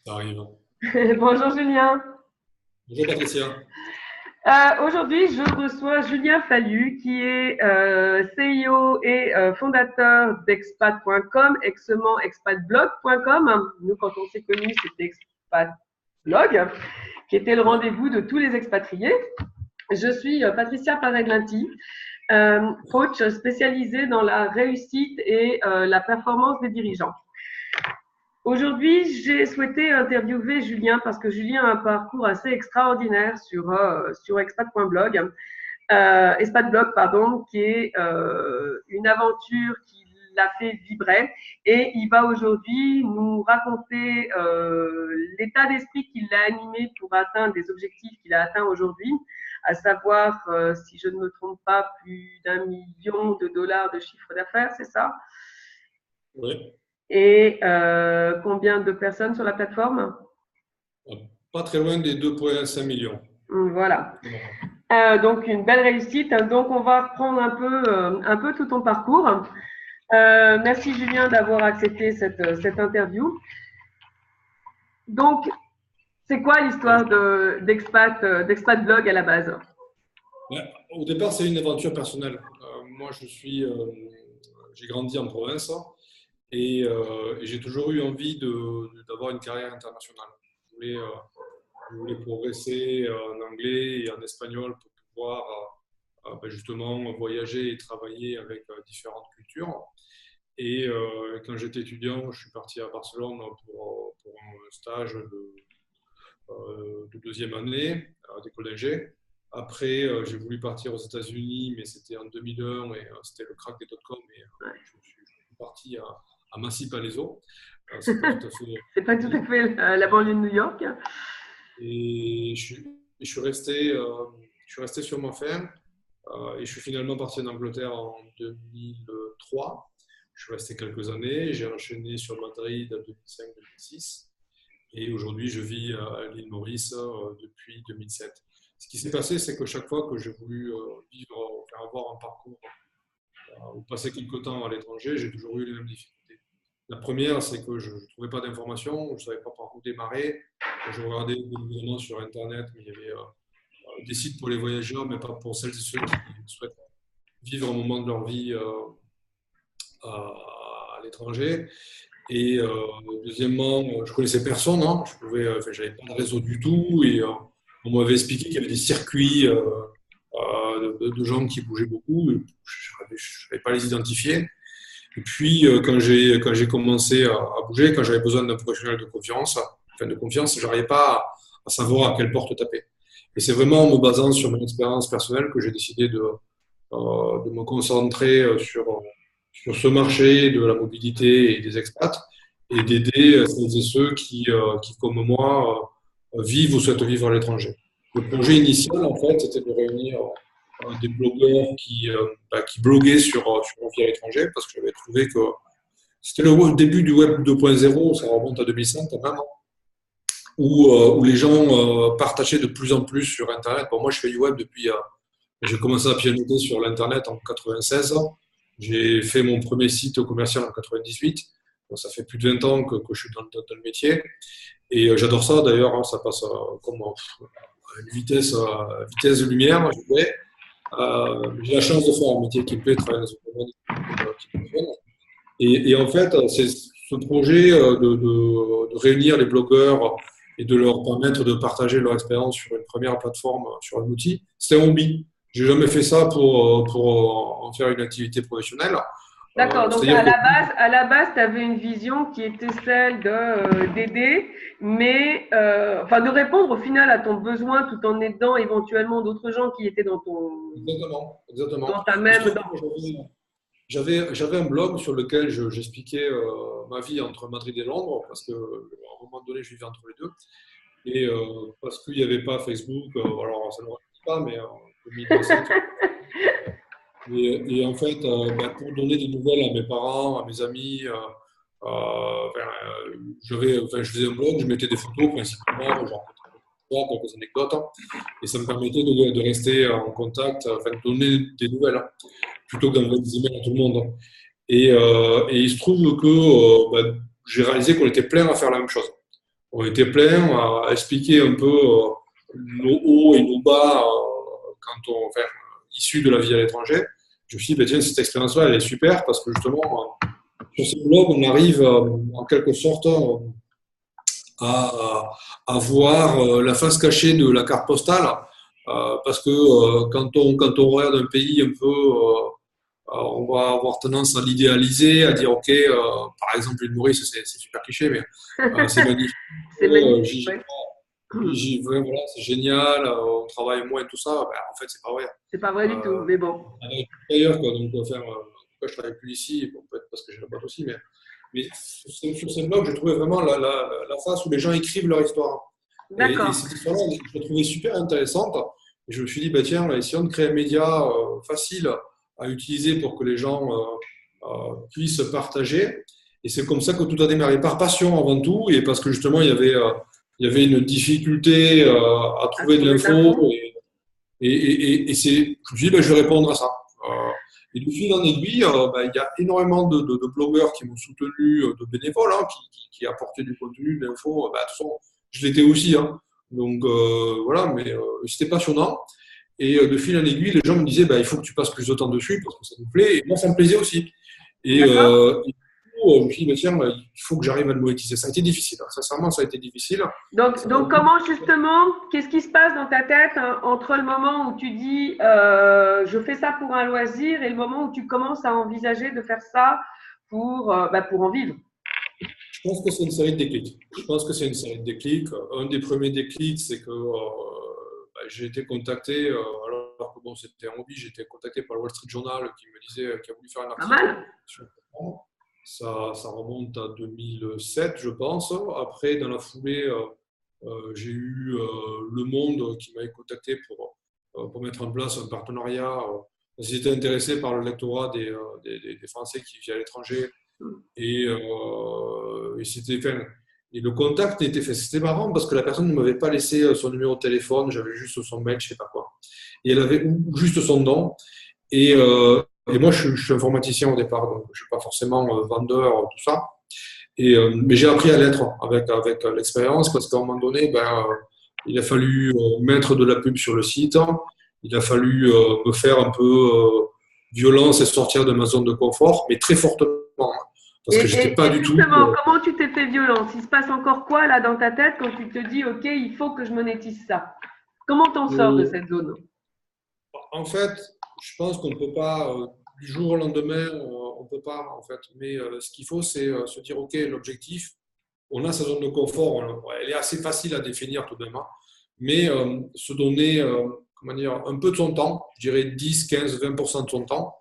Ça arrive. Bonjour Julien. Bonjour Patricia. Aujourd'hui, je reçois Julien Fallu, qui est CIO et fondateur d'expat.com, exement expatblog.com. Nous, quand on s'est connus, c'était Expatblog, qui était le Ouais. rendez-vous de tous les expatriés. Je suis Patricia Pareglanti, coach spécialisée dans la réussite et la performance des dirigeants. Aujourd'hui, j'ai souhaité interviewer Julien parce que Julien a un parcours assez extraordinaire sur expat.blog, expatblog, pardon, qui est une aventure qui l'a fait vibrer et il va aujourd'hui nous raconter l'état d'esprit qui l'a animé pour atteindre des objectifs qu'il a atteints aujourd'hui, à savoir, si je ne me trompe pas, plus d'1 million de dollars de chiffre d'affaires, c'est ça? Ouais. Et combien de personnes sur la plateforme? Pas très loin des 2,5 millions. Voilà. Voilà. Donc une belle réussite. Donc on va reprendre un peu tout ton parcours. Merci Julien d'avoir accepté cette interview. Donc c'est quoi l'histoire d'Expat Blog à la base? Ouais. Au départ, c'est une aventure personnelle. Moi, j'ai grandi en province et j'ai toujours eu envie d'avoir une carrière internationale. Je voulais, euh, je voulais progresser en anglais et en espagnol pour pouvoir justement voyager et travailler avec différentes cultures. Et quand j'étais étudiant, je suis parti à Barcelone pour un stage de deuxième année d'école d'ingé. Après, j'ai voulu partir aux États-Unis, mais c'était en 2001 et c'était le crack des dot-com et je suis parti à Massy-Palaiseau. C'est pas tout à fait C'est pas tout à Paris. fait la banlieue de New York. Et je suis resté sur ma faim et je suis finalement parti en Angleterre en 2003. Je suis resté quelques années, j'ai enchaîné sur Madrid en 2005-2006. Et aujourd'hui, je vis à l'île Maurice depuis 2007. Ce qui s'est passé, c'est que chaque fois que j'ai voulu vivre, faire avoir un parcours ou passer quelque temps à l'étranger, j'ai toujours eu les mêmes difficultés. La première, c'est que je ne trouvais pas d'informations, je ne savais pas par où démarrer. Je regardais évidemment sur Internet, mais il y avait des sites pour les voyageurs, mais pas pour celles et ceux qui souhaitent vivre un moment de leur vie à l'étranger. Et deuxièmement, je connaissais personne, hein. J'avais pas de réseau du tout. Et on m'avait expliqué qu'il y avait des circuits de gens qui bougeaient beaucoup. Et je ne savais pas les identifier. Et puis, quand j'ai commencé à bouger, quand j'avais besoin d'un professionnel de confiance, je n'arrivais pas à savoir à quelle porte taper. Et c'est vraiment en me basant sur mon expérience personnelle que j'ai décidé de me concentrer sur ce marché de la mobilité et des expats et d'aider celles et ceux qui comme moi, vivent ou souhaitent vivre à l'étranger. Le projet initial, en fait, c'était de réunir des blogueurs qui bloguaient sur leur vie à l'étranger parce que j'avais trouvé que c'était le début du web 2.0, ça remonte à 2005 quand même, où les gens partageaient de plus en plus sur Internet. Bon, moi, je fais du web depuis j'ai commencé à pianoter sur l'Internet en 96. J'ai fait mon premier site commercial en 98. Donc, ça fait plus de 20 ans que je suis dans le métier. Et j'adore ça d'ailleurs. Hein, ça passe comme à une vitesse de lumière. J'ai la chance de faire un métier qui me plaît, travailler dans un domaine qui me passionne. Et en fait, c'est ce projet de réunir les blogueurs et de leur permettre de partager leur expérience sur une première plateforme, sur un outil. C'est un hobby. J'ai jamais fait ça pour en faire une activité professionnelle. D'accord, donc C'est-à-dire que à la base, tu avais une vision qui était celle d'aider, mais enfin de répondre au final à ton besoin tout en aidant éventuellement d'autres gens qui étaient exactement, exactement. dans ta Il se même trouve dans. que j'avais un blog sur lequel j'expliquais ma vie entre Madrid et Londres, parce qu'à un moment donné, je vivais entre les deux. Et parce qu'il n'y avait pas Facebook, alors ça ne me pas, mais en 2005. Et en fait, pour donner des nouvelles à mes parents, à mes amis, je faisais un blog, je mettais des photos principalement, genre quelques anecdotes, hein, et ça me permettait de rester en contact, enfin de donner des nouvelles, hein, plutôt que d'envoyer des emails à tout le monde, hein. Et il se trouve que j'ai réalisé qu'on était plein à faire la même chose. on était plein à expliquer un peu nos hauts et nos bas enfin, issus de la vie à l'étranger. Je me suis dit, ben, tiens, cette expérience-là, elle est super parce que justement, sur ce blog, on arrive en quelque sorte à voir la face cachée de la carte postale. Parce que quand on regarde un pays un peu, on va avoir tendance à l'idéaliser, à dire, OK, par exemple, l'île Maurice, c'est super cliché, mais c'est magnifique. C'est magnifique, J'y ouais. j'y vais, voilà, c'est génial, on travaille moins et tout ça. Ben, en fait, c'est pas vrai. C'est pas vrai du tout, mais bon. On travaille plus ailleurs, quoi. Donc, pourquoi je travaille plus ici? Bon, peut-être parce que j'ai la boîte aussi, mais sur ces blogs, j'ai trouvé vraiment la face où les gens écrivent leur histoire. Et D'accord. cette histoire-là, je la trouvais super intéressante. Et je me suis dit, bah, tiens, essayons de créer un média facile à utiliser pour que les gens puissent partager. Et c'est comme ça que tout a démarré, par passion avant tout, et parce que justement, il y avait une difficulté à À trouver de trouver de l'info. l'info. Et je me suis dit, bah, je vais répondre à ça. Et de fil en aiguille, bah, il y a énormément de blogueurs qui m'ont soutenu, de bénévoles qui apportaient du contenu, de l'info. Bah, de toute façon, je l'étais aussi. Hein. Donc voilà, mais c'était passionnant. Et de fil en aiguille, les gens me disaient, bah, il faut que tu passes plus de temps dessus parce que ça nous plaît. Et moi, ça me plaisait aussi. D'accord. Et du coup, je me suis dit, bah, tiens, il faut que j'arrive à le monétiser. Ça a été difficile. Hein. Sincèrement, ça a été difficile. Ça m'a Donc beaucoup. comment justement, qu'est-ce qui se passe dans ta tête hein, entre le moment où tu dis je fais ça pour un loisir et le moment où tu commences à envisager de faire ça pour en vivre? Je pense que c'est une série de déclics. Je pense que c'est une série de déclics. Un des premiers déclics, c'est que bah, j'ai été contacté, alors que bon, c'était un hobby, j'ai été contacté par le Wall Street Journal qui me disait qu'il a voulu faire un Pas article mal. sur le Japon. Ça remonte à 2007, je pense. Après, dans la foulée, j'ai eu Le Monde qui m'avait contacté pour mettre en place un partenariat. Ils étaient intéressés par le lectorat des Français qui vivent à l'étranger et c'était enfin, et le contact était fait. C'était marrant parce que la personne ne m'avait pas laissé son numéro de téléphone, j'avais juste son mail, je sais pas quoi. Et elle avait ou juste son nom. Et moi, je suis informaticien au départ, donc je suis pas forcément vendeur, tout ça. Mais j'ai appris à l'être avec l'expérience parce qu'à un moment donné, il a fallu mettre de la pub sur le site. Il a fallu me faire un peu violence et sortir de ma zone de confort, mais très fortement. Hein, parce que j'étais pas Et du tout. justement, comment tu t'es fait violence? Il se passe encore quoi là dans ta tête quand tu te dis ok, il faut que je monétise ça? Comment t'en sors de Euh, cette zone? En fait, je pense qu'on ne peut pas, du jour au lendemain, on ne peut pas, en fait. Mais ce qu'il faut, c'est se dire, OK, l'objectif, on a sa zone de confort, elle est assez facile à définir tout de même, hein. Mais se donner, comment dire, un peu de son temps, je dirais 10, 15, 20% de son temps,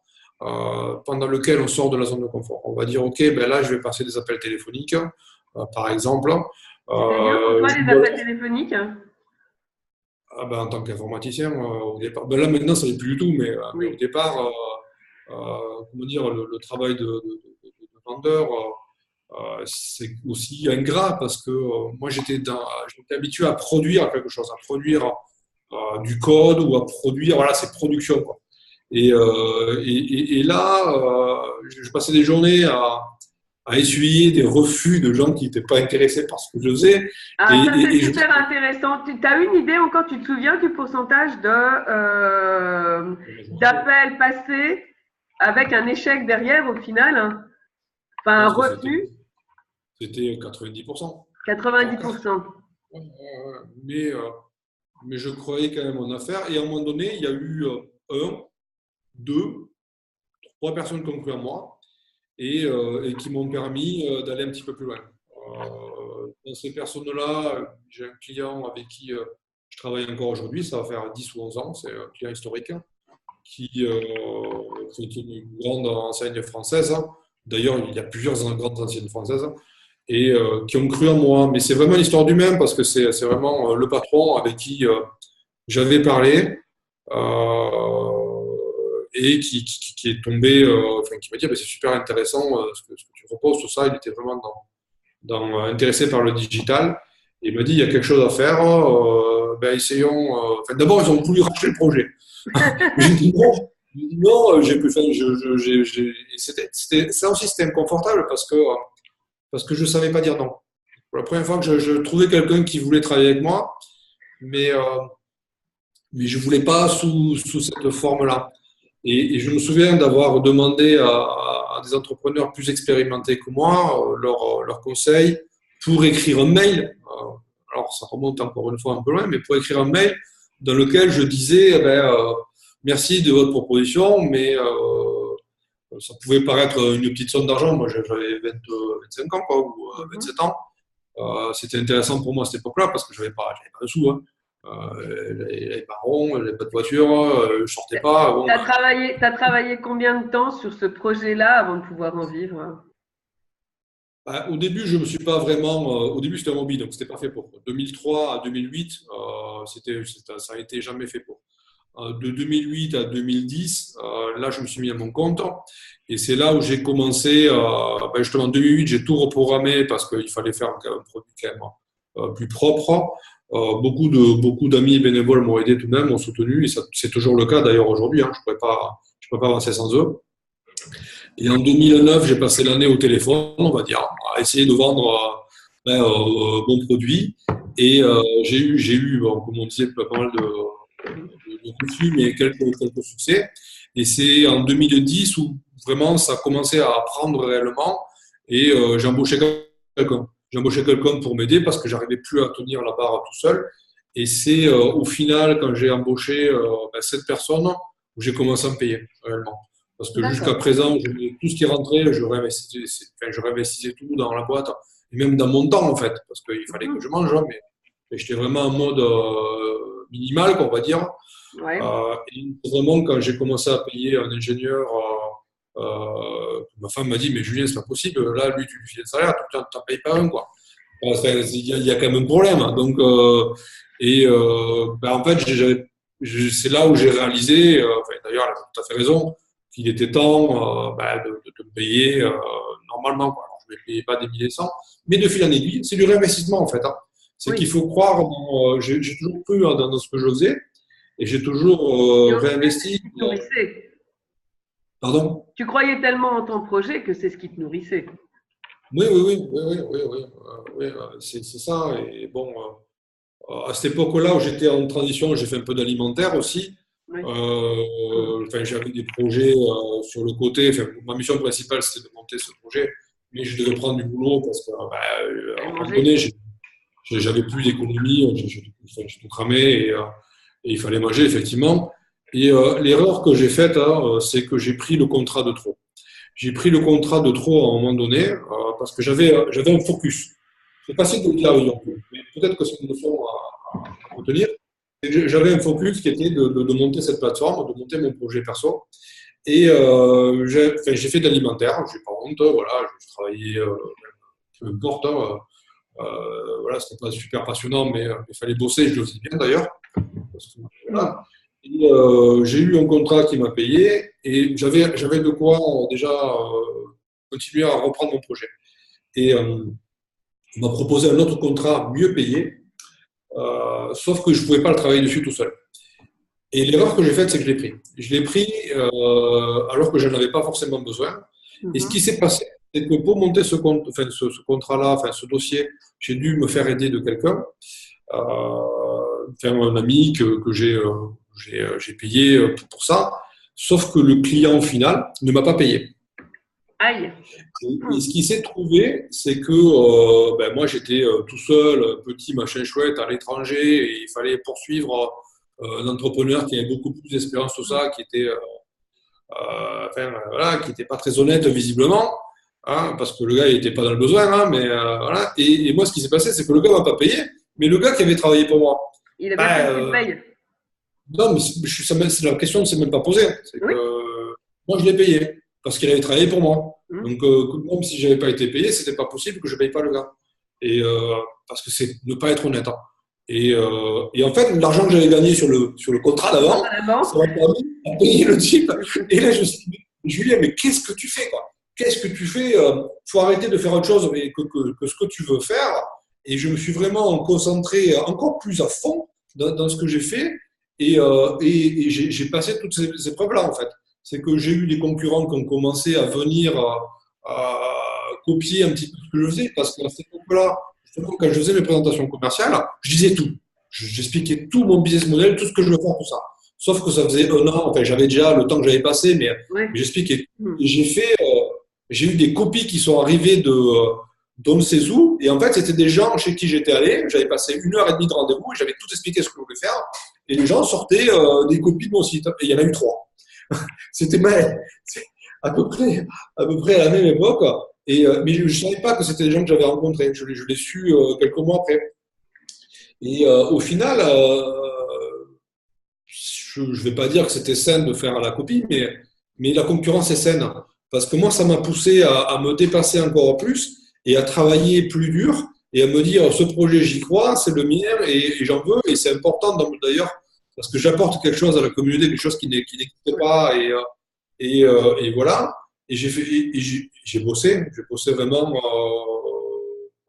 pendant lequel on sort de la zone de confort. On va dire, OK, ben là, je vais passer des appels téléphoniques, par exemple. C'est-à-dire pour toi les Je appels téléphoniques? Ah ben, en tant qu'informaticien, au départ, ben là maintenant ça n'est plus du tout, mais au Oui. départ, comment dire, le travail de vendeur, c'est aussi ingrat parce que moi j'étais habitué à produire quelque chose, à produire du code ou à produire, voilà, c'est production, quoi. Et là, je passais des journées à essuyer des refus de gens qui n'étaient pas intéressés par ce que je faisais. Ah, ça c'est Et je super intéressant. Tu as une idée encore, tu te souviens du pourcentage d'appels passés avec un échec derrière au final, hein? Je Enfin un pense que refus, c'était 90%. Alors, 90%. ouais, ouais, ouais. Mais je croyais quand même en affaire. Et à un moment donné, il y a eu un, deux, trois personnes qui ont cru en moi et qui m'ont permis d'aller un petit peu plus loin. Dans ces personnes-là, j'ai un client avec qui je travaille encore aujourd'hui, ça va faire 10 ou 11 ans, c'est un client historique qui est une grande enseigne française. D'ailleurs, il y a plusieurs grandes enseignes françaises et qui ont cru en moi. Mais c'est vraiment l'histoire du même parce que c'est vraiment le patron avec qui j'avais parlé et qui est tombé, enfin, qui m'a dit bah, c'est super intéressant ce que tu proposes, tout ça. Il était vraiment intéressé par le digital. Et il m'a dit il y a quelque chose à faire, ben, essayons. Enfin, d'abord, ils ont voulu racheter le projet. J'ai dit non. J'ai dit non, j'ai plus fait. C'est aussi c'était inconfortable parce que je ne savais pas dire non. Pour la première fois que je trouvais quelqu'un qui voulait travailler avec moi, mais, je ne voulais pas sous cette forme-là. Et je me souviens d'avoir demandé à des entrepreneurs plus expérimentés que moi leurs conseils pour écrire un mail. Alors, ça remonte encore une fois un peu loin, mais pour écrire un mail dans lequel je disais merci de votre proposition, mais ça pouvait paraître une petite somme d'argent. Moi, j'avais 25 ans, quoi, ou 27 ans. C'était intéressant pour moi à cette époque-là parce que j'avais pas de sous. Hein. Les parents, j'avais pas de voiture, je sortais pas. Bon, t'as travaillé combien de temps sur ce projet-là avant de pouvoir en vivre? Au début, je me suis pas vraiment. Au début, c'était un hobby, donc c'était pas fait pour. 2003 à 2008, ça a été jamais fait pour. De 2008 à 2010, là, je me suis mis à mon compte. Et c'est là où j'ai commencé. Justement, en 2008, j'ai tout reprogrammé parce qu'il fallait faire un produit quand même plus propre. Beaucoup d'amis bénévoles m'ont aidé tout de même, m'ont soutenu. Et c'est toujours le cas d'ailleurs aujourd'hui. Hein, je pourrais pas avancer sans eux. Et en 2009, j'ai passé l'année au téléphone, on va dire, à essayer de vendre bons produits. Et j'ai eu comme on disait, pas mal de refus, mais quelques succès. Et c'est en 2010 où vraiment ça a commencé à prendre réellement. Et j'ai embauché quelqu'un. J'ai embauché quelqu'un pour m'aider parce que j'arrivais plus à tenir la barre tout seul. Et c'est au final, quand j'ai embauché cette personne, où j'ai commencé à me payer réellement. Parce que jusqu'à présent, tout ce qui rentrait, je réinvestissais tout dans la boîte, et même dans mon temps, en fait, parce qu'il fallait que je mange, hein, mais j'étais vraiment en mode minimal, on va dire. Ouais. Et vraiment, quand j'ai commencé à payer un ingénieur, ma femme m'a dit, mais Julien, c'est pas possible, là, lui, tu lui files le salaire, tu n'en payes pas un, quoi. Il y a quand même un problème. Donc, en fait, c'est là où j'ai réalisé, d'ailleurs, elle a tout à fait raison, qu'il était temps de me payer normalement. Quoi. Alors, je ne me payais pas des milliers cents, mais de fil en aiguille, c'est du réinvestissement en fait. Hein. C'est qu'il faut croire j'ai toujours cru dans ce que je faisais et j'ai toujours réinvesti. Pardon? Tu croyais tellement en ton projet que c'est ce qui te nourrissait. Oui, c'est ça. Et bon, à cette époque-là où j'étais en transition, j'ai fait un peu d'alimentaire aussi. Oui. J'avais des projets sur le côté. Ma mission principale, c'était de monter ce projet, mais je devais prendre du boulot parce qu'à un moment donné, j'avais plus d'économie, j'ai tout cramé et il fallait manger, effectivement. Et l'erreur que j'ai faite, c'est que j'ai pris le contrat de trop. J'ai pris le contrat de trop à un moment donné parce que j'avais un focus. C'est facile de le dire, mais peut-être que c'est une leçon à retenir. J'avais un focus qui était de monter cette plateforme, de monter mon projet perso. Et j'ai fait de l'alimentaire, je n'ai pas honte, voilà, je travaillais, peu importe, voilà, c'était pas super passionnant, mais il fallait bosser, je le faisais bien d'ailleurs. Voilà. J'ai eu un contrat qui m'a payé et j'avais de quoi déjà continuer à reprendre mon projet. Et on m'a proposé un autre contrat mieux payé, sauf que je ne pouvais pas le travailler dessus tout seul. Et l'erreur que j'ai faite, c'est que je l'ai pris. Je l'ai pris alors que je n'en avais pas forcément besoin. Et ce qui s'est passé, c'est que pour monter ce contrat-là, ce dossier, j'ai dû me faire aider de quelqu'un, un ami que j'ai payé pour ça, sauf que le client final ne m'a pas payé. Aïe. Et ce qui s'est trouvé, c'est que moi j'étais tout seul, petit machin chouette à l'étranger, et il fallait poursuivre un entrepreneur qui avait beaucoup plus d'expérience que ça, qui était qui était pas très honnête visiblement, hein, parce que le gars il était pas dans le besoin, hein, mais voilà. Et moi ce qui s'est passé, c'est que le gars m'a pas payé, mais le gars qui avait travaillé pour moi, il avait pas payé. Non, mais la question ne s'est même pas posée. C'est que moi je l'ai payé parce qu'il avait travaillé pour moi. Donc même si j'avais pas été payé, c'était pas possible que je paye pas le gars. Et parce que c'est ne pas être honnête. Hein. Et en fait, l'argent que j'avais gagné sur le contrat d'avant, ça m'a permis de payer le type. Et là, je me suis dit, Julien, mais qu'est-ce que tu fais, quoi? Qu'est-ce que tu fais? Faut arrêter de faire autre chose que ce que tu veux faire. Et je me suis vraiment concentré encore plus à fond dans ce que j'ai fait. Et j'ai passé toutes ces épreuves-là, en fait. C'est que j'ai eu des concurrents qui ont commencé à venir à copier un petit peu ce que je faisais, parce qu'à cette époque-là, justement, quand je faisais mes présentations commerciales, je disais tout. J'expliquais tout mon business model, tout ce que je veux faire, tout ça. Sauf que ça faisait un an, enfin, j'avais déjà le temps que j'avais passé, mais Oui. j'expliquais tout. Hmm. Et j'ai eu des copies qui sont arrivées d'on ne sait où. Et en fait, c'était des gens chez qui j'étais allé. J'avais passé 1 heure et demie de rendez-vous et j'avais tout expliqué ce que je voulais faire. Et les gens sortaient des copies de mon site. Et il y en a eu 3. C'était à peu près à la même époque. Mais je ne savais pas que c'était des gens que j'avais rencontrés. Je l'ai su quelques mois après. Et au final, je ne vais pas dire que c'était sain de faire la copie, mais la concurrence est saine. Parce que moi, ça m'a poussé à me dépasser encore plus et à travailler plus dur et à me dire, ce projet, j'y crois, c'est le mien et j'en veux. Et c'est important d'ailleurs, parce que j'apporte quelque chose à la communauté, quelque chose qui n'existait pas. Et voilà. Et j'ai bossé. J'ai bossé vraiment,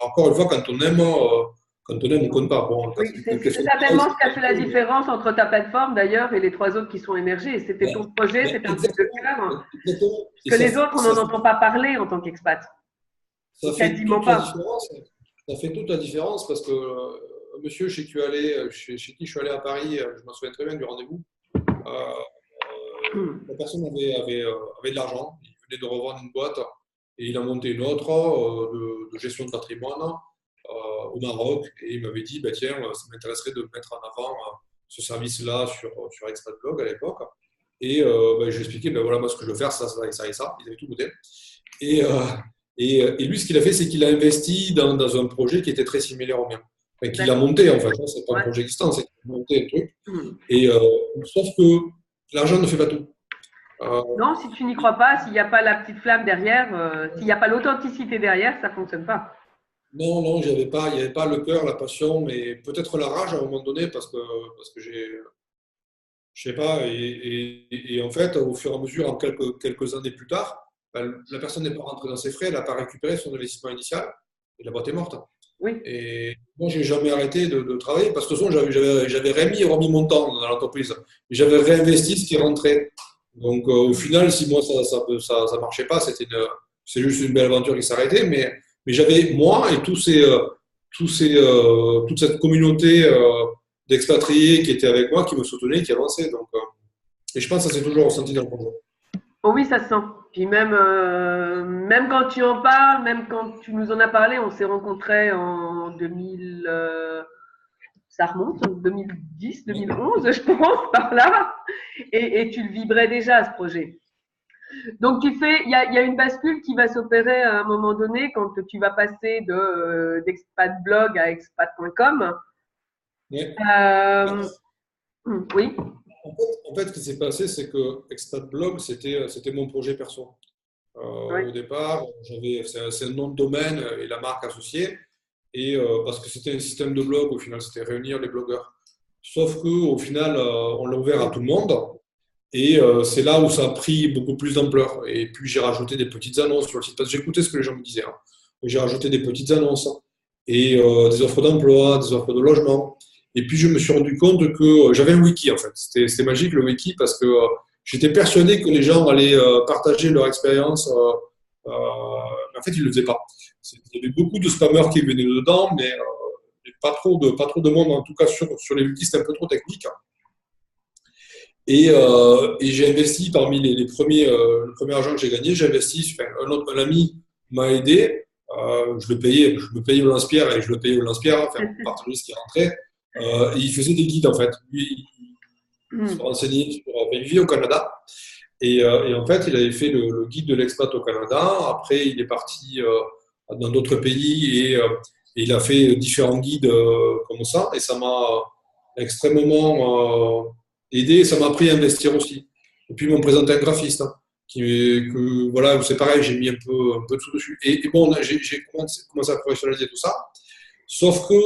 encore une fois, quand on aime, on ne compte pas. Bon, Oui, c'est certainement ce qui a fait la différence entre ta plateforme d'ailleurs et les 3 autres qui sont émergés. C'était ton projet, c'était un truc de cœur. Parce que les autres, on n'en entend pas parler en tant qu'expat. Ça fait toute la différence. Ça fait toute la différence parce que monsieur chez qui je suis allé à Paris, je me souviens très bien du rendez-vous. La personne avait de l'argent, il venait de revendre une boîte et il a monté une autre de gestion de patrimoine au Maroc et il m'avait dit bah, tiens, ça m'intéresserait de mettre en avant ce service-là sur Expat Blog à l'époque. Et bah, je lui ai expliqué ben voilà, moi ce que je veux faire, ça et ça et ça. Ils avaient tout noté. Et lui, ce qu'il a fait, c'est qu'il a investi dans un projet qui était très similaire au mien. Enfin, qu'il a monté, en fait. C'est pas un projet existant, c'est qu'il a monté un truc. Et sauf que l'argent ne fait pas tout. Non, si tu n'y crois pas, s'il n'y a pas la petite flamme derrière, s'il n'y a pas l'authenticité derrière, ça ne fonctionne pas. Non, il n'y avait pas le cœur, la passion, mais peut-être la rage à un moment donné, parce que je sais pas, et en fait, au fur et à mesure, en quelques années plus tard, ben, la personne n'est pas rentrée dans ses frais, elle n'a pas récupéré son investissement initial, et la boîte est morte. Oui. Et moi, j'ai jamais arrêté de travailler, parce que de toute façon, j'avais remis mon temps dans l'entreprise, et j'avais réinvesti ce qui rentrait. Donc, au final, si moi, ça marchait pas, c'est juste une belle aventure qui s'arrêtait, mais j'avais, moi et toute cette communauté d'expatriés qui étaient avec moi, qui me soutenaient, qui avançaient. Donc, et je pense que ça s'est toujours ressenti dans le projet. Oh oui, ça se sent. Puis même quand tu en parles, même quand tu nous en as parlé, on s'est rencontrés en 2000, ça remonte, en 2010, 2011, je pense, par là. Et tu le vibrais déjà, ce projet. Donc, il y a une bascule qui va s'opérer à un moment donné quand tu vas passer d'expat blog à expat.com. Oui. Oui. En fait, ce qui s'est passé, c'est que Expat Blog, c'était mon projet perso. Oui. Au départ, c'est un nom de domaine et la marque associée. Et parce que c'était un système de blog, au final, c'était réunir les blogueurs. Sauf qu'au final, on l'a ouvert à tout le monde. Et c'est là où ça a pris beaucoup plus d'ampleur. Et puis, j'ai rajouté des petites annonces sur le site. Parce que j'écoutais ce que les gens me disaient. Hein. J'ai rajouté des petites annonces et des offres d'emploi, des offres de logement. Et puis, je me suis rendu compte que j'avais un wiki, en fait. C'était magique, le wiki, parce que j'étais persuadé que les gens allaient partager leur expérience. Mais en fait, ils ne le faisaient pas. Il y avait beaucoup de spammers qui venaient dedans, mais pas trop de monde, en tout cas sur les wikis, c'était un peu trop technique. Et j'ai investi parmi les premiers, le premier argent que j'ai gagné, j'ai investi, un ami m'a aidé, je me payais au lance-pierre et je le payais au lance-pierre, enfin, pour partager ce qui rentrait. Et il faisait des guides en fait. Lui, il se renseignait il vit au Canada. Et en fait, il avait fait le guide de l'expat au Canada. Après, il est parti dans d'autres pays et il a fait différents guides comme ça. Et ça m'a extrêmement aidé. Ça m'a appris à investir aussi. Et puis, ils m'ont présenté un graphiste. Hein, voilà, c'est pareil, j'ai mis un peu de sous dessus. Et bon, j'ai commencé à professionnaliser tout ça. Sauf que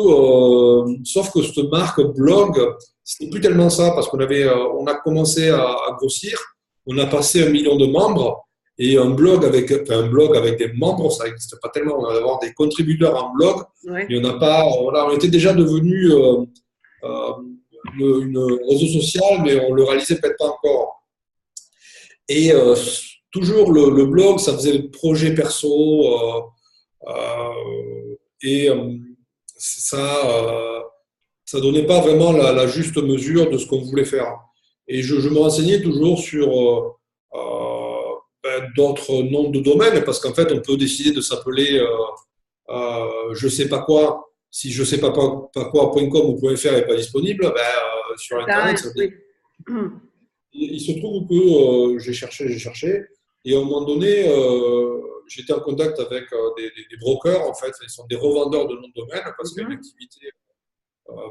cette marque blog, c'était plus tellement ça parce on a commencé à grossir. On a passé 1 million de membres et un blog avec des membres, ça n'existe pas tellement. On va avoir des contributeurs en blog, mais on n'a pas. On était déjà devenu une réseau social, mais on le réalisait peut-être pas encore. Et toujours le blog, ça faisait projet perso et ça donnait pas vraiment la juste mesure de ce qu'on voulait faire. Et je me renseignais toujours sur d'autres noms de domaines, parce qu'en fait, on peut décider de s'appeler je sais pas quoi. Si je sais pas quoi.com ou .fr n'est pas disponible, sur Internet, ça veut dire. Oui. Il se trouve que j'ai cherché, et à un moment donné, j'étais en contact avec des brokers, en fait, ils sont des revendeurs de noms de domaine, parce qu'il y a une activité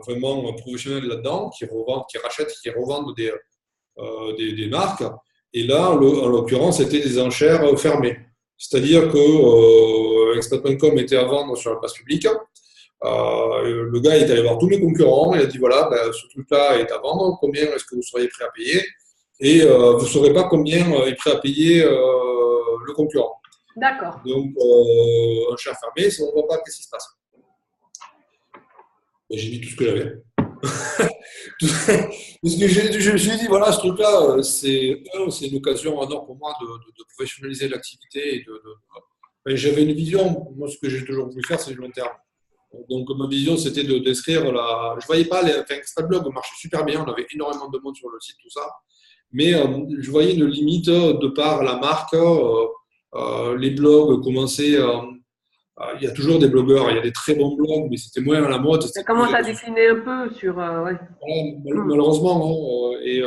vraiment professionnelle là-dedans, qui rachètent, qui revendent des marques. Et là, en l'occurrence, c'était des enchères fermées. C'est-à-dire que Expat.com était à vendre sur la place publique. Le gars est allé voir tous mes concurrents, il a dit voilà, ce truc-là est à vendre, combien est-ce que vous seriez prêt à payer? Et vous ne saurez pas combien est prêt à payer le concurrent. D'accord. Donc, enchère fermée, si on ne voit pas, qu'est-ce qui se passe? Et j'ai mis tout ce que j'avais. Parce que je me suis dit, voilà, ce truc-là, c'est une occasion en or pour moi de professionnaliser l'activité. J'avais une vision, moi, ce que j'ai toujours voulu faire, c'est du long terme. Donc, ma vision, c'était d'inscrire la. Je voyais pas, Expat.blog marchait super bien, on avait énormément de monde sur le site, tout ça. Mais je voyais une limite de par la marque. Les blogs commençaient. Il y a toujours des blogueurs, il y a des très bons blogs, mais c'était moins à la mode. Ça commence à décliner un peu sur. Ouais. Malheureusement, hein, et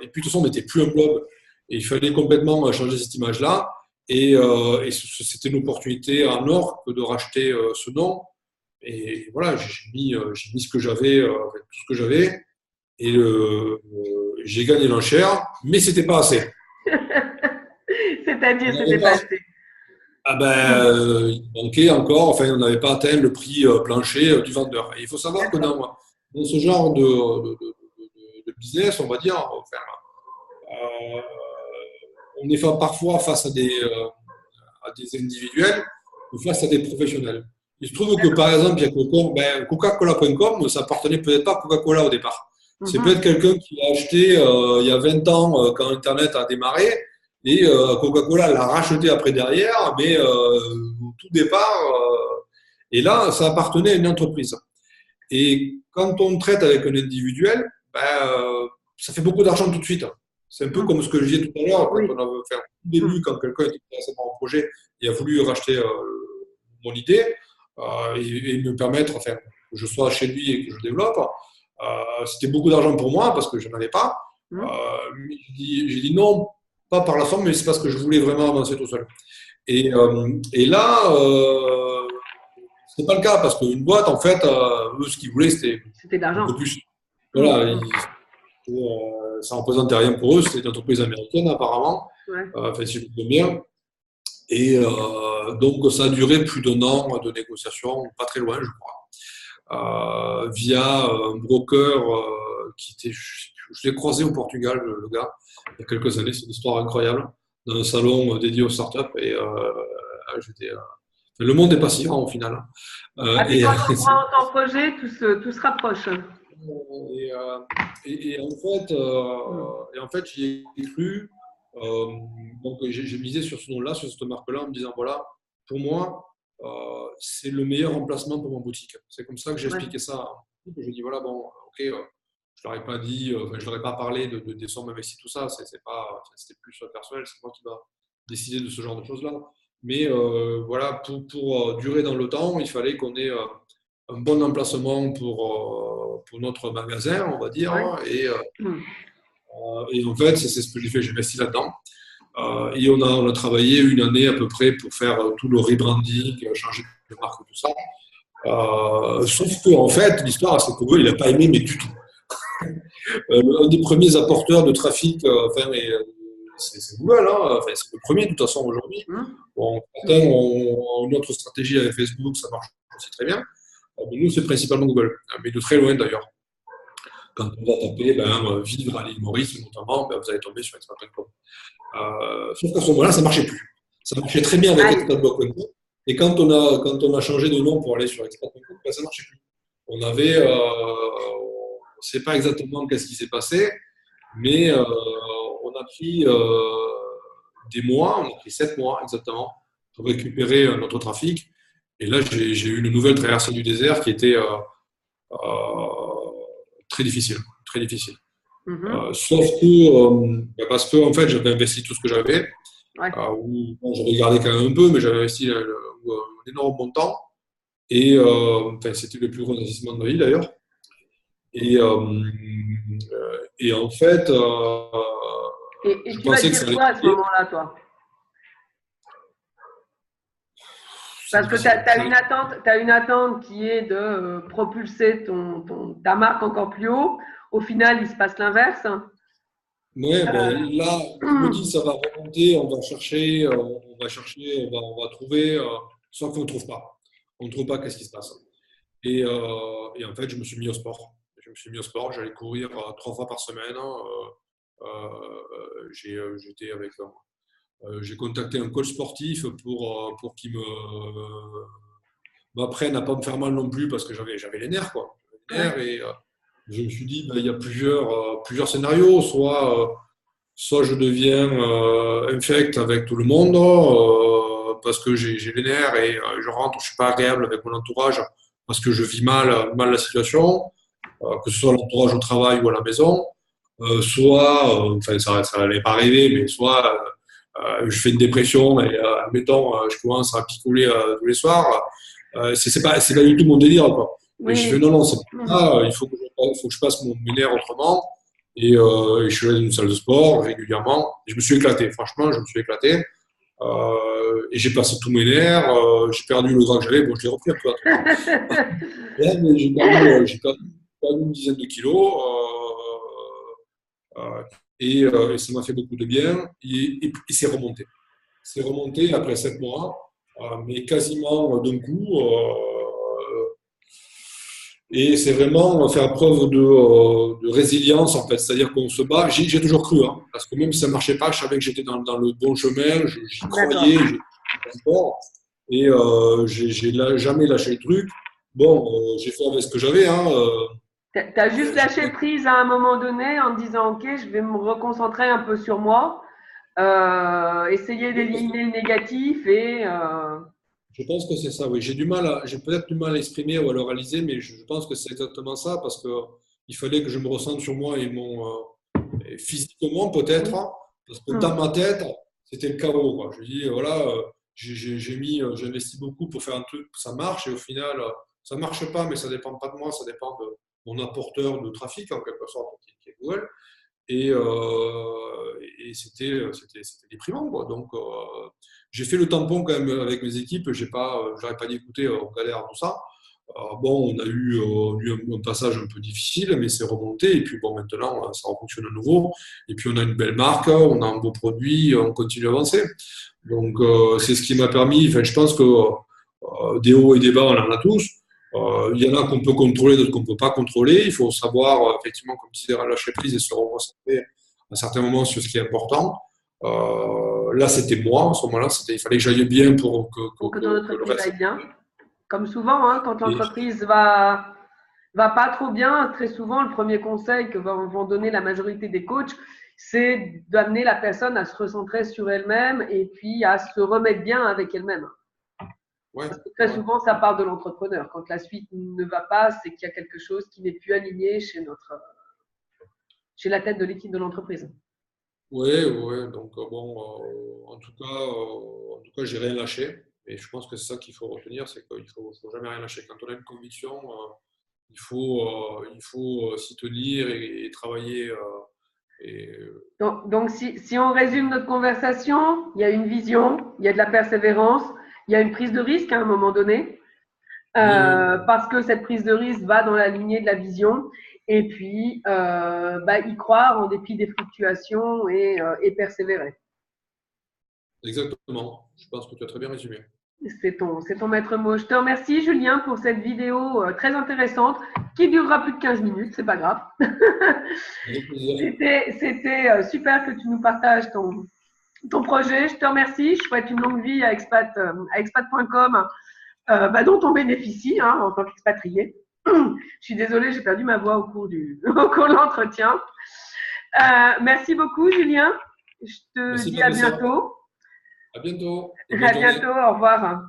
puis de toute façon, on n'était plus un blog. Et il fallait complètement changer cette image-là. Et c'était une opportunité en or que de racheter ce nom. Et voilà, j'ai mis ce que j'avais, tout ce que j'avais. Et j'ai gagné l'enchère, mais c'était pas assez. C'est-à-dire, c'était pas assez. Il manquait encore, enfin, on n'avait pas atteint le prix plancher du vendeur. Et il faut savoir que dans ce genre de business, on va dire, enfin, on est parfois face à des individuels ou face à des professionnels. Il se trouve que, par exemple, il y a Coca-Cola.com, ça appartenait peut-être pas à Coca-Cola au départ. C'est peut-être quelqu'un qui l'a acheté il y a 20 ans quand Internet a démarré, et Coca-Cola l'a racheté après derrière, mais au tout départ, et là, ça appartenait à une entreprise. Et quand on traite avec un individuel, ça fait beaucoup d'argent tout de suite. C'est un peu comme ce que je disais tout à l'heure, quand on avait fait au début, quand quelqu'un était intéressé par un projet et a voulu racheter mon idée et me permettre, enfin, que je sois chez lui et que je développe. C'était beaucoup d'argent pour moi parce que je n'en avais pas. J'ai dit non, pas par la somme, mais c'est parce que je voulais vraiment avancer tout seul. Et là, c'est pas le cas parce qu'une boîte, en fait, eux, ce qu'ils voulaient, c'était de l'argent. Un peu plus. Voilà, ça ne représentait rien pour eux. C'était une entreprise américaine, apparemment. Ouais. Enfin, si je me souviens bien. Et donc, ça a duré plus d'1 an de négociations, pas très loin, je crois, via un broker qui était, je l'ai croisé au Portugal, le gars, il y a quelques années. C'est une histoire incroyable, dans un salon dédié aux startups. Et le monde n'est pas si grand au final. Quand on prend ton projet, tout se rapproche. Et en fait, j'y ai cru. Donc, j'ai misé sur ce nom-là, sur cette marque-là, en me disant voilà, pour moi, c'est le meilleur emplacement pour ma boutique. C'est comme ça que j'ai expliqué ça. Je dis voilà, bon, ok, je leur ai pas dit, je leur ai pas parlé des sommes investies, tout ça. C'était plus personnel, c'est moi qui va décider de ce genre de choses-là. Mais voilà, pour durer dans le temps, il fallait qu'on ait un bon emplacement pour notre magasin, on va dire. Et en fait, c'est ce que j'ai fait, j'ai investi là-dedans. Et on a travaillé 1 année à peu près pour faire tout le rebranding, changer de marque, tout ça. Sauf que, en fait, l'histoire, c'est que il n'a pas aimé, mais du tout. Un des premiers apporteurs de trafic, c'est Google, hein. Enfin, c'est le premier de toute façon aujourd'hui. Bon, certains ont une autre stratégie avec Facebook, ça marche aussi très bien. Mais nous, c'est principalement Google, mais de très loin d'ailleurs. Quand on va taper vivre à l'île Maurice, notamment, vous allez tomber sur Expat.com. Sauf qu'à ce moment-là, ça ne marchait plus. Ça marchait très bien avec Expat.com. Et quand on a changé de nom pour aller sur Expat.com, ça ne marchait plus. On ne sait pas exactement qu'est-ce qui s'est passé, mais on a pris des mois, on a pris 7 mois exactement, pour récupérer notre trafic. Et là, j'ai eu une nouvelle traversée du désert qui était très difficile, très difficile. Mhm. Sauf que, parce que en fait, j'avais investi tout ce que j'avais, Ouais. ou bon, j'avais gardé quand même un peu, mais j'avais investi un énorme montant. Et enfin, c'était le plus gros investissement de ma vie d'ailleurs. Et en fait, Et je tu vas pensais que dire ça allait quoi à ce payer. moment-là, toi? C'est Parce que tu difficile. as une attente qui est de propulser ta marque encore plus haut. Au final, il se passe l'inverse. Ouais, ben, là, je me dis, ça va remonter, on va trouver, sauf qu'on ne trouve pas. On ne trouve pas, qu'est-ce qui se passe. Et en fait, je me suis mis au sport. Je me suis mis au sport, j'allais courir 3 fois par semaine. J'ai contacté un coach sportif pour qu'il m'apprenne à pas me faire mal non plus parce que j'avais les nerfs, quoi. Les Ouais. nerfs, et je me suis dit, ben, il y a plusieurs scénarios. Soit je deviens infect avec tout le monde parce que j'ai les nerfs et je rentre, je suis pas agréable avec mon entourage parce que je vis mal la situation, que ce soit l'entourage au travail ou à la maison. Enfin ça n'allait pas arriver, mais soit je fais une dépression et admettons, je commence à picoler tous les soirs. C'est pas du tout mon délire, quoi. Et je fais Oui. non, non, c'est pas Mhm. ça, il faut que je passe mes nerfs autrement. Et je suis allé dans une salle de sport régulièrement. Et je me suis éclaté, franchement, je me suis éclaté. Et j'ai passé tous mes nerfs, j'ai perdu le gras que j'avais. Bon, je l'ai repris un peu entre-temps. Ouais, mais j'ai perdu une dizaine de kilos. Et ça m'a fait beaucoup de bien. Et c'est remonté. C'est remonté après 7 mois, mais quasiment d'un coup. Et c'est vraiment faire preuve de résilience, en fait. C'est-à-dire qu'on se bat. J'ai toujours cru, hein, parce que même si ça ne marchait pas, je savais que j'étais dans le bon chemin, j'y D'accord. croyais, j'étais fort. Et jamais lâché le truc. Bon, j'ai fait avec ce que j'avais. Hein, Tu as juste lâché prise à un moment donné en te disant, OK, je vais me reconcentrer un peu sur moi, essayer d'éliminer le négatif et je pense que c'est ça, oui. J'ai peut-être du mal à exprimer ou à le réaliser, mais je pense que c'est exactement ça, parce que il fallait que je me ressente sur moi et physiquement peut-être, oui. hein, parce que dans ma tête, c'était le chaos, quoi. Je dis, voilà, j'ai investi beaucoup pour faire un truc, ça marche, et au final, ça marche pas, mais ça dépend pas de moi, ça dépend de mon apporteur de trafic, en quelque sorte, qui est Google. Et c'était déprimant, quoi. Donc, j'ai fait le tampon quand même avec mes équipes. J'aurais pas dit, écoutez, on galère, tout ça. Bon, on a eu un passage un peu difficile, mais c'est remonté. Et puis, bon, maintenant, ça fonctionne à nouveau. Et puis, on a une belle marque, on a un beau produit, on continue à avancer. Donc, c'est ce qui m'a permis. Enfin, je pense que des hauts et des bas, on en a tous. Il y en a qu'on peut contrôler, d'autres qu'on ne peut pas contrôler. Il faut savoir, effectivement, comme tu disais, lâcher prise et se recentrer à un certain moment sur ce qui est important. Là, c'était moi, en ce moment-là, il fallait que j'aille bien pour Pour que ton que le entreprise reste. aille bien. Comme souvent, hein, quand Et, l'entreprise va pas trop bien, très souvent, le premier conseil que vont donner la majorité des coachs, c'est d'amener la personne à se recentrer sur elle-même et puis à se remettre bien avec elle-même. ouais, Parce que très ouais. souvent, ça part de l'entrepreneur. Quand la suite ne va pas, c'est qu'il y a quelque chose qui n'est plus aligné chez la tête de l'équipe de l'entreprise. Ouais, ouais. Donc, bon, en tout cas, j'ai rien lâché. Et je pense que c'est ça qu'il faut retenir, c'est faut jamais rien lâcher. Quand on a une conviction, il faut s'y tenir et travailler. Et, Donc si on résume notre conversation, il y a une vision, il y a de la persévérance, il y a une prise de risque à un moment donné, oui, oui, oui. parce que cette prise de risque va dans la lignée de la vision, et puis y croire en dépit des fluctuations et persévérer. Exactement. Je pense que tu as très bien résumé. C'est ton maître mot. Je te remercie, Julien, pour cette vidéo très intéressante qui durera plus de 15 minutes, c'est pas grave. Avec plaisir. C'était super que tu nous partages ton projet. Je te remercie. Je souhaite une longue vie à expat.com, dont on bénéficie en tant qu'expatrié. Je suis désolée, j'ai perdu ma voix au cours au cours de l'entretien. Merci beaucoup, Julien. Je te Merci, dis à Patricia. bientôt. À bientôt et bonne À journée. bientôt. Au revoir.